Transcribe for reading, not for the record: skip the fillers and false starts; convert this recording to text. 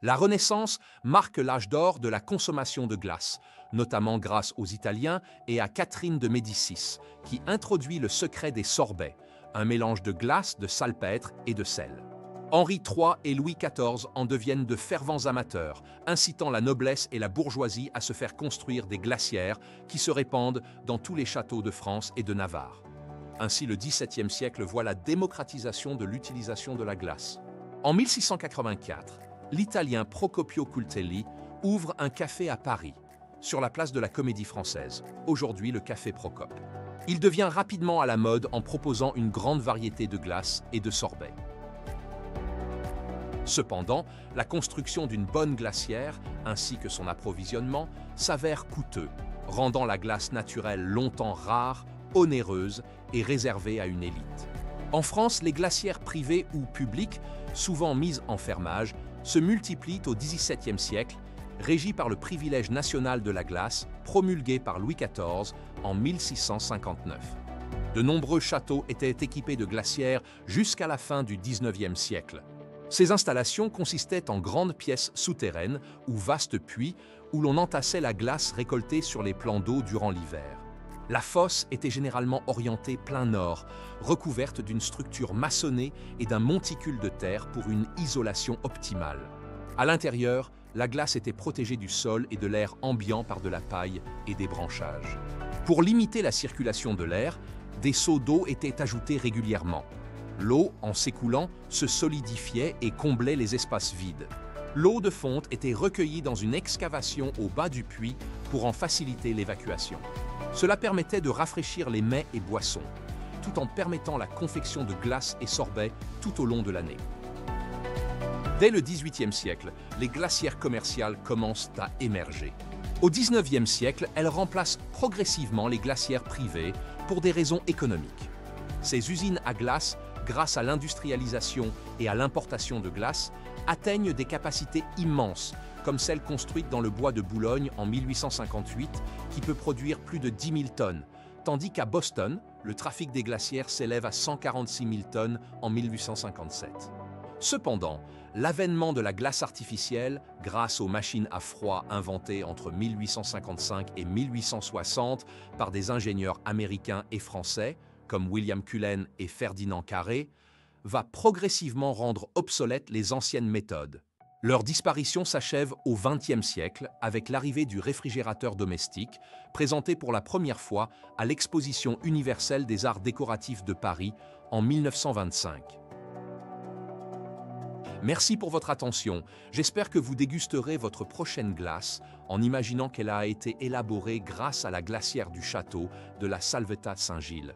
La Renaissance marque l'âge d'or de la consommation de glace, notamment grâce aux Italiens et à Catherine de Médicis, qui introduit le secret des sorbets, un mélange de glace, de salpêtre et de sel. Henri III et Louis XIV en deviennent de fervents amateurs, incitant la noblesse et la bourgeoisie à se faire construire des glacières qui se répandent dans tous les châteaux de France et de Navarre. Ainsi, le XVIIe siècle voit la démocratisation de l'utilisation de la glace. En 1684, l'Italien Procopio Cultelli ouvre un café à Paris, sur la place de la Comédie-Française, aujourd'hui le Café Procope. Il devient rapidement à la mode en proposant une grande variété de glaces et de sorbets. Cependant, la construction d'une bonne glacière, ainsi que son approvisionnement, s'avère coûteux, rendant la glace naturelle longtemps rare, onéreuse et réservée à une élite. En France, les glacières privées ou publiques, souvent mises en fermage, se multiplient au XVIIe siècle, régies par le privilège national de la glace, promulgué par Louis XIV en 1659. De nombreux châteaux étaient équipés de glacières jusqu'à la fin du XIXe siècle. Ces installations consistaient en grandes pièces souterraines ou vastes puits où l'on entassait la glace récoltée sur les plans d'eau durant l'hiver. La fosse était généralement orientée plein nord, recouverte d'une structure maçonnée et d'un monticule de terre pour une isolation optimale. À l'intérieur, la glace était protégée du sol et de l'air ambiant par de la paille et des branchages. Pour limiter la circulation de l'air, des seaux d'eau étaient ajoutés régulièrement. L'eau, en s'écoulant, se solidifiait et comblait les espaces vides. L'eau de fonte était recueillie dans une excavation au bas du puits pour en faciliter l'évacuation. Cela permettait de rafraîchir les mets et boissons, tout en permettant la confection de glaces et sorbets tout au long de l'année. Dès le XVIIIe siècle, les glacières commerciales commencent à émerger. Au XIXe siècle, elles remplacent progressivement les glacières privées pour des raisons économiques. Ces usines à glace, grâce à l'industrialisation et à l'importation de glace, atteignent des capacités immenses, comme celle construite dans le bois de Boulogne en 1858, qui peut produire plus de 10 000 tonnes, tandis qu'à Boston, le trafic des glacières s'élève à 146 000 tonnes en 1857. Cependant, l'avènement de la glace artificielle, grâce aux machines à froid inventées entre 1855 et 1860 par des ingénieurs américains et français, comme William Cullen et Ferdinand Carré, va progressivement rendre obsolètes les anciennes méthodes. Leur disparition s'achève au XXe siècle avec l'arrivée du réfrigérateur domestique, présenté pour la première fois à l'Exposition universelle des arts décoratifs de Paris en 1925. Merci pour votre attention. J'espère que vous dégusterez votre prochaine glace en imaginant qu'elle a été élaborée grâce à la glacière du château de la Salvetat Saint-Gilles.